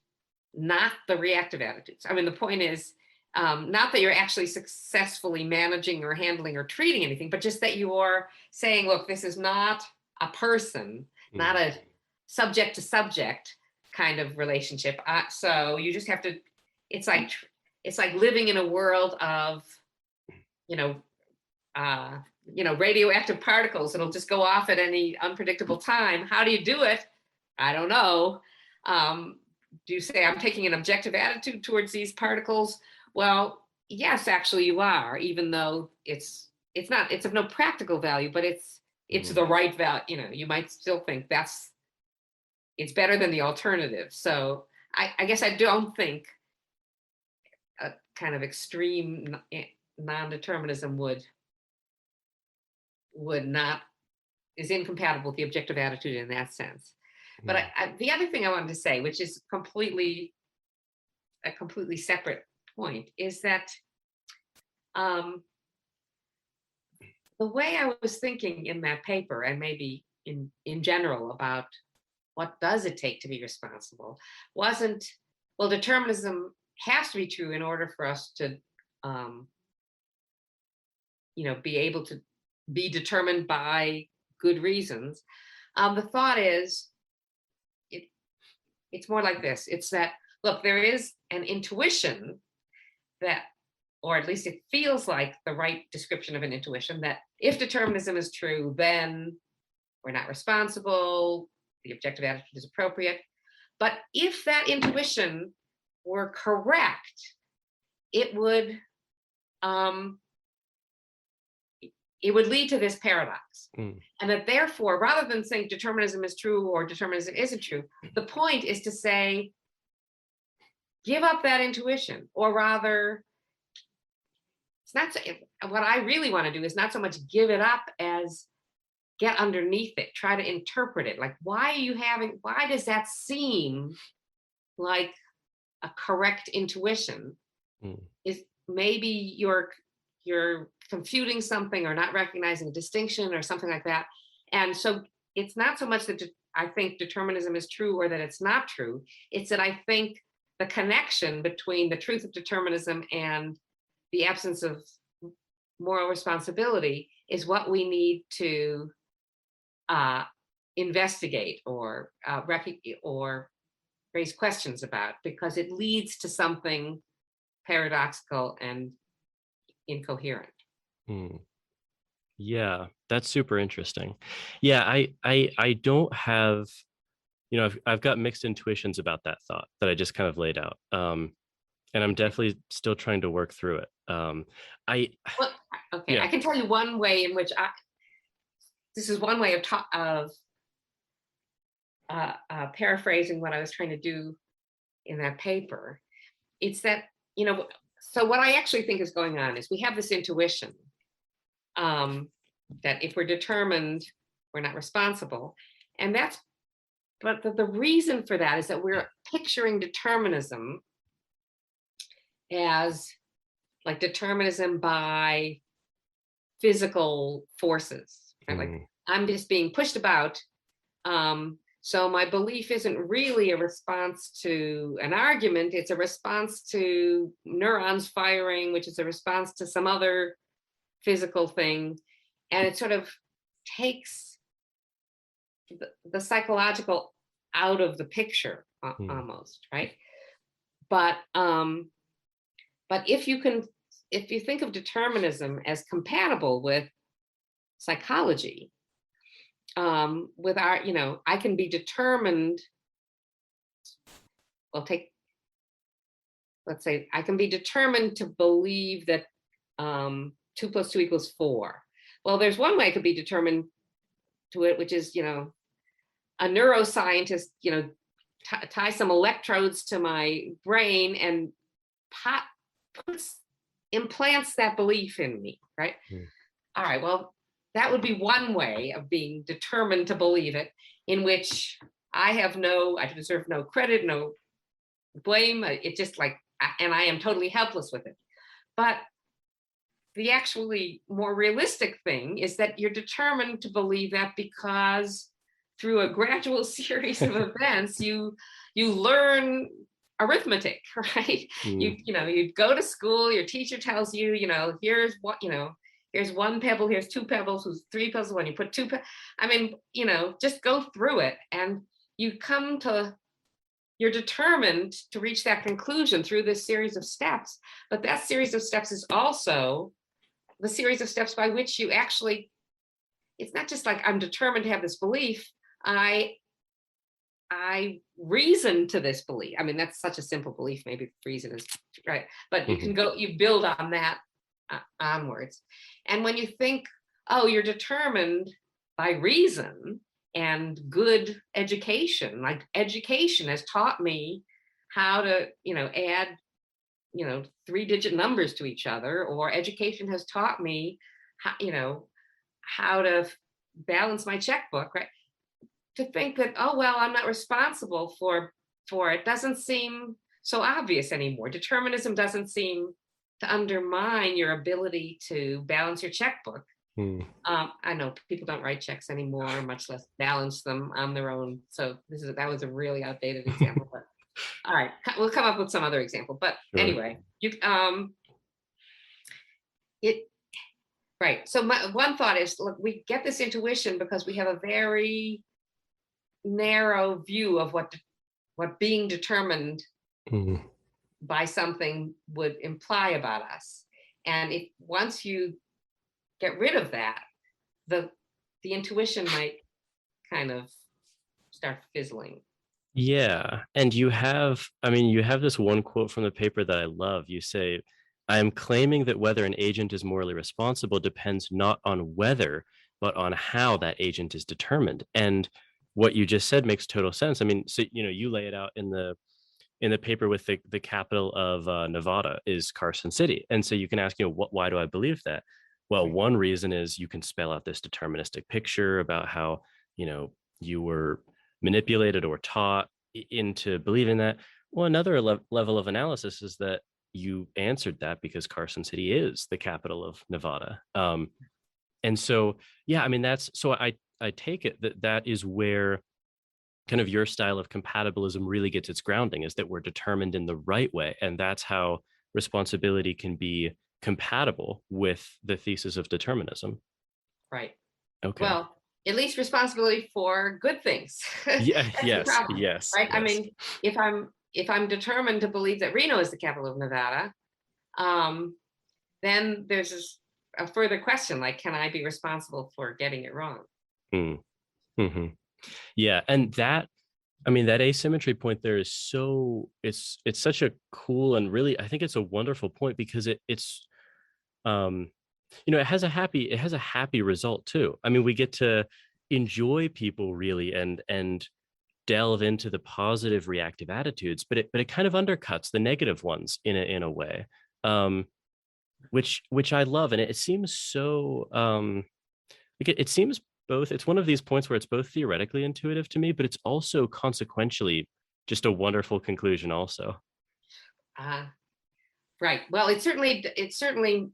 B: not the reactive attitudes. I mean, the point is, not that you're actually successfully managing or handling or treating anything, but just that you're saying, look, this is not a person, not
A: Mhm.
B: a subject to subject kind of relationship. So you just have to. It's like it's like living in a world of, you know, radioactive particles. It'll just go off at any unpredictable time. How do you do it? I don't know. Um, do you say I'm taking an objective attitude towards these particles? Well, yes, actually you are, even though it's of no practical value, but it's
A: Mhm.
B: the right value. You might still think it's better than the alternative. So I guess I don't think a kind of extreme non-determinism would not is incompatible with the objective attitude in that sense. But
A: Mhm.
B: the other thing I wanted to say, which is a completely separate point, is that um, the way I was thinking in that paper, and maybe in general, about what does it take to be responsible, wasn't, well, determinism has to be true in order for us to be able to be determined by good reasons. The thought is, it's more like this. It's that, look, there is an intuition that, or at least it feels like the right description of an intuition, that if determinism is true, then we're not responsible, the objective attitude is appropriate. But if that intuition were correct, it would lead to this paradox. And that therefore, rather than saying determinism is true or determinism isn't true, the point is to say, give up that intuition, or rather, it's not so, what I really want to do is not so much give it up as get underneath it, try to interpret it. Like, why does that seem like a correct intuition? Is maybe you're confuting something or not recognizing a distinction or something like that. And so it's not so much that I think determinism is true or that it's not true. It's that I think the connection between the truth of determinism and the absence of moral responsibility is what we need to investigate or raise questions about, because it leads to something paradoxical and incoherent.
A: Yeah, that's super interesting. Yeah, I don't have, I've got mixed intuitions about that thought that I just kind of laid out. And I'm definitely still trying to work through it.
B: Well, okay,
A: Yeah.
B: I can tell you one way in which this is one way of paraphrasing what I was trying to do in that paper. It's that, so what I actually think is going on is we have this intuition that if we're determined, we're not responsible. And but the reason for that is that we're picturing determinism as like determinism by physical forces, right? Like, I'm just being pushed about. So my belief isn't really a response to an argument, it's a response to neurons firing, which is a response to some other physical thing. And it sort of takes the psychological out of the picture almost, right? But if you think of determinism as compatible with psychology, with our, I can be determined, let's say I can be determined to believe that 2 + 2 = 4. Well, there's one way I could be determined to it, which is, a neuroscientist, tie some electrodes to my brain and implants that belief in me, right? All right, well, that would be one way of being determined to believe it, in which I deserve no credit, no blame. It's just like, and I am totally helpless with it. But the actually more realistic thing is that you're determined to believe that because through a gradual series of events, you learn arithmetic, right? You go to school, your teacher tells you, here's what, here's 1 pebble, here's 2 pebbles, who's 3 pebbles, when you put 2 just go through it, and you're determined to reach that conclusion through this series of steps. But that series of steps is also the series of steps by which you actually, it's not just like I'm determined to have this belief, I reason to this belief. I mean, that's such a simple belief, maybe reason is right, but you build on that onwards. And when you think, oh, you're determined by reason and good education, like education has taught me how to, add, 3-digit numbers to each other, or education has taught me how to balance my checkbook, right? To think that, oh, well, I'm not responsible for it doesn't seem so obvious anymore. Determinism doesn't seem to undermine your ability to balance your checkbook. I know people don't write checks anymore, much less balance them on their own. So that was a really outdated example. But all right, we'll come up with some other example. But anyway, Right. So my one thought is, look, we get this intuition because we have a very narrow view of what being determined
A: Mhm.
B: by something would imply about us. And if once you get rid of that, the the intuition might kind of start fizzling.
A: Yeah. And you have, I mean, you have this one quote from the paper that I love. You say, I am claiming that whether an agent is morally responsible depends not on whether, but on how that agent is determined. And what you just said makes total sense. I mean, so you lay it out in the paper with the capital of Nevada is Carson City, and so you can ask, why do I believe that? Well,
B: Right.
A: one reason is you can spell out this deterministic picture about how you were manipulated or taught into believing that. Well, another level of analysis is that you answered that because Carson City is the capital of Nevada. And so, yeah, I mean, that's so I take it that that is where kind of your style of compatibilism really gets its grounding, is that we're determined in the right way. And that's how responsibility can be compatible with the thesis of determinism.
B: Right.
A: Okay.
B: Well, at least responsibility for good things.
A: Yeah.
B: That's the
A: Yes.
B: problem,
A: Yes.
B: right? I
A: Yes.
B: mean, if I'm determined to believe that Reno is the capital of Nevada, um, then there's a further question, like, can I be responsible for getting it wrong?
A: Mm. Hmm. Yeah. And that, I mean, that asymmetry point there is so it's such a cool and really, I think it's a wonderful point because it's um it has a happy result too. I mean, we get to enjoy people really and delve into the positive reactive attitudes, but it kind of undercuts the negative ones in a way, um, which I love, and it seems so like it seems both. It's one of these points where it's both theoretically intuitive to me, but it's also consequentially just a wonderful conclusion. Also,
B: Uh, right. Well, it certainly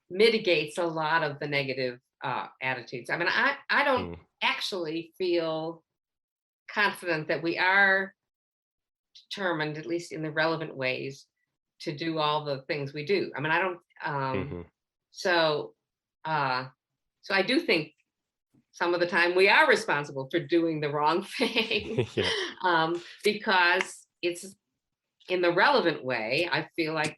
B: mitigates a lot of the negative attitudes. I mean, I don't
A: mm,
B: actually feel confident that we are determined, at least in the relevant ways, to do all the things we do. I mean, I don't.
A: hmm.
B: So, uh, so I do think some of the time we are responsible for doing the wrong thing,
A: Yeah.
B: because it's in the relevant way. I feel like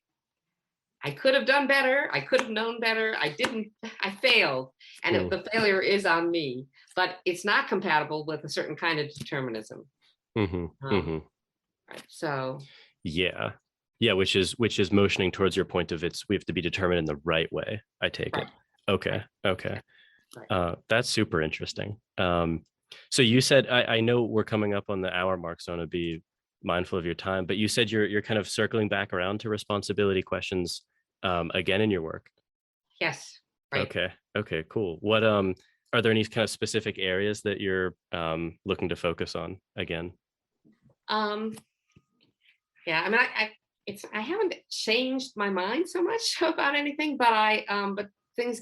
B: I could have done better. I could have known better. I didn't. I failed, and
A: Mm,
B: the failure is on me. But it's not compatible with a certain kind of determinism.
A: hmm,
B: Um,
A: hmm.
B: right. So,
A: Yeah. Yeah, which is motioning towards your point of we have to be determined in the right way, I take
B: right,
A: it. Okay.
B: right,
A: Okay.
B: right.
A: That's super interesting. So you said I know we're coming up on the hour mark, so I want to be mindful of your time, but you said you're kind of circling back around to responsibility questions again in your work.
B: Yes, right.
A: Okay. Okay, cool. What are there any kind of specific areas that you're looking to focus on again?
B: Um, yeah. I mean, I haven't changed my mind so much about anything, but but things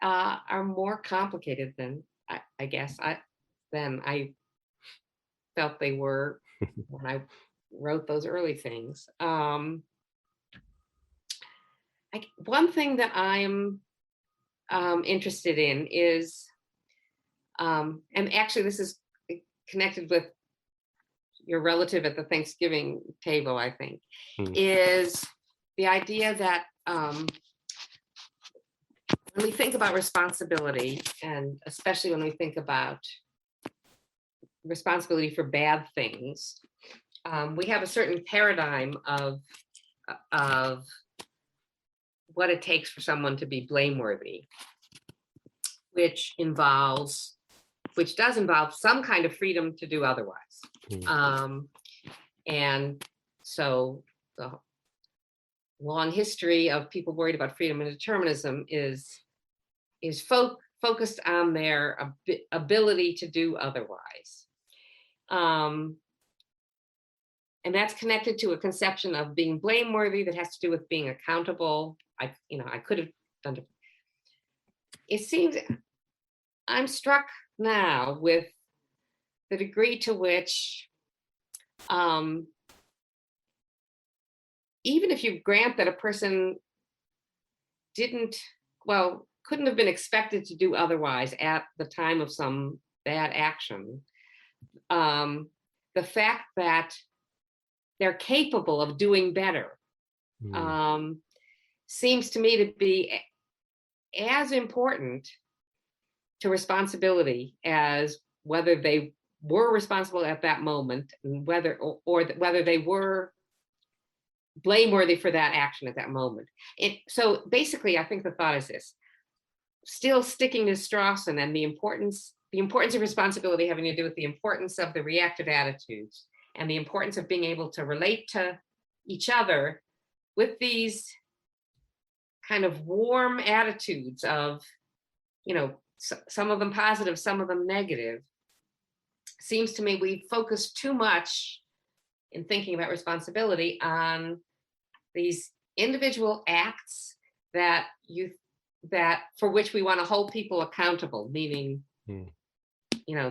B: are more complicated than I guess than I felt they were when I wrote those early things. One thing that I'm interested in is, and actually this is connected with your relative at the Thanksgiving table, I think,
A: Mm,
B: is the idea that when we think about responsibility, and especially when we think about responsibility for bad things, we have a certain paradigm of what it takes for someone to be blameworthy, which involves, which does involve some kind of freedom to do otherwise.
A: mm,
B: Um, and so the long history of people worried about freedom and determinism is focused on their ability to do otherwise. Um, and that's connected to a conception of being blameworthy that has to do with being accountable. I could have done it. It seems I'm struck now with the degree to which, um, even if you grant that a person didn't, well, couldn't have been expected to do otherwise at the time of some bad action. The fact that they're capable of doing better
A: Mm.
B: seems to me to be as important to responsibility as whether they were responsible at that moment, and whether they were blameworthy for that action at that moment. So basically, I think the thought is this: still sticking to Strawson and the importance of responsibility having to do with the importance of the reactive attitudes and the importance of being able to relate to each other with these kind of warm attitudes of, some of them positive, some of them negative. Seems to me we focus too much in thinking about responsibility on these individual acts that for which we want to hold people accountable, meaning,
A: Mm.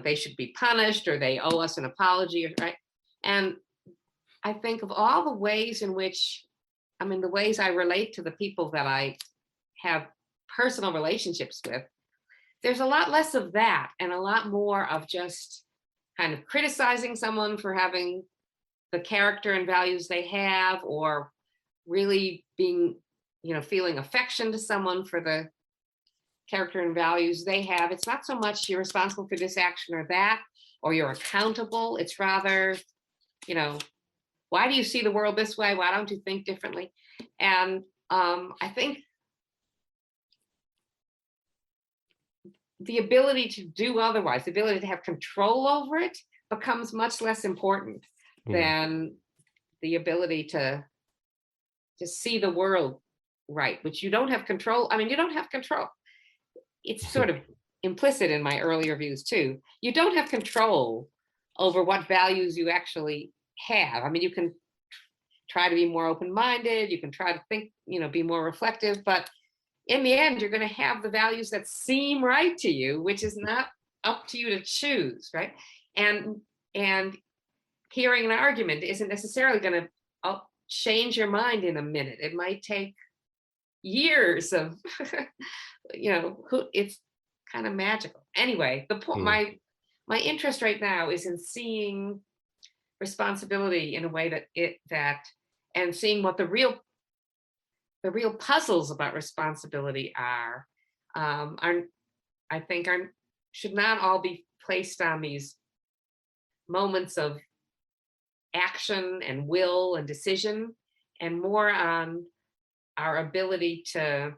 B: They should be punished or they owe us an apology, right? And I think of all the ways in which, the ways I relate to the people that I have personal relationships with, there's a lot less of that and a lot more of just kind of criticizing someone for having the character and values they have, or really being, feeling affection to someone for the character and values they have. It's not so much you're responsible for this action or that, or you're accountable. It's rather, why do you see the world this way? Why don't you think differently? And I think the ability to do otherwise, the ability to have control over it, becomes much less important than the ability to see the world right, which you don't have control. You don't have control. It's sort of implicit in my earlier views too. You don't have control over what values you actually have. You can try to be more open-minded, you can try to think, be more reflective, but in the end, you're going to have the values that seem right to you, which is not up to you to choose, right? And hearing an argument isn't necessarily going to change your mind in a minute. It might take years of, it's kind of magical. Anyway, the point, my interest right now is in seeing responsibility in a way and seeing what the real puzzles about responsibility I think should not all be placed on these moments of action and will and decision, and more on our ability to,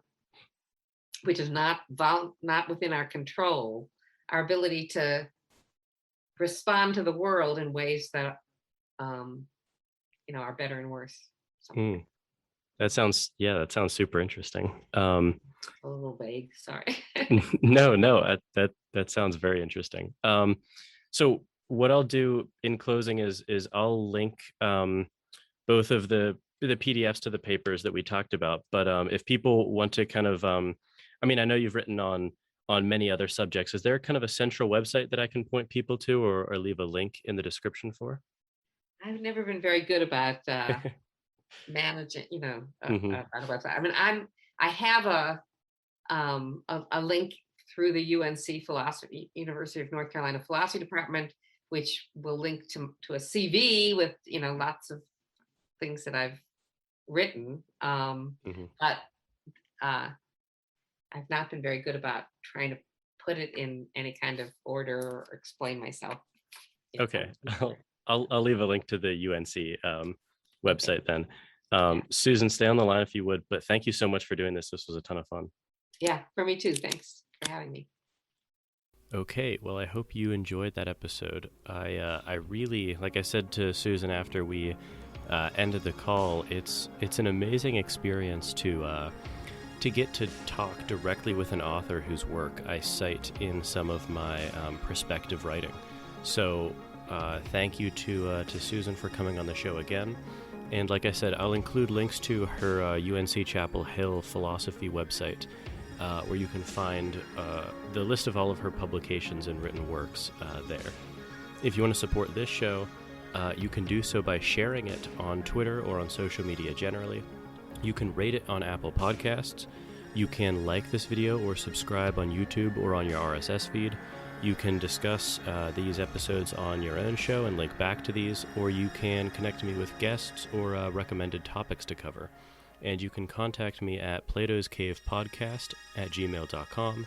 B: which is not within our control, our ability to respond to the world in ways that are better and worse.
A: That sounds super interesting.
B: A little vague, sorry.
A: No, that sounds very interesting. So what I'll do in closing is I'll link both of the PDFs to the papers that we talked about. But if people want to kind of, I know you've written on many other subjects. Is there kind of a central website that I can point people to, or leave a link in the description for?
B: I've never been very good about managing, a website. I have a link through the UNC Philosophy, University of North Carolina Philosophy Department, which will link to a CV with, lots of things that I've written. But I've not been very good about trying to put it in any kind of order or explain myself.
A: Okay, I'll leave a link to the UNC website then. Susan, stay on the line if you would, but thank you so much for doing this. This was a ton of fun.
B: Yeah, for me too. Thanks for having me.
A: Okay, well, I hope you enjoyed that episode. I really, like I said to Susan after we ended the call, it's an amazing experience to get to talk directly with an author whose work I cite in some of my perspective writing. So thank you to Susan for coming on the show again. And like I said, I'll include links to her UNC Chapel Hill philosophy website, where you can find the list of all of her publications and written works there. If you want to support this show, you can do so by sharing it on Twitter or on social media generally. You can rate it on Apple Podcasts, You can like this video or subscribe on YouTube or on your RSS feed. You can discuss these episodes on your own show and link back to these, or you can connect me with guests or recommended topics to cover. And you can contact me at platoscavepodcast@gmail.com,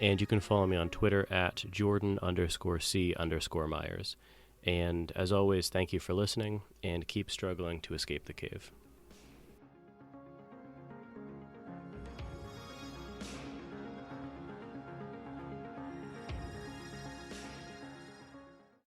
A: and you can follow me on Twitter at Jordan_C_Myers. And as always, thank you for listening, and keep struggling to escape the cave.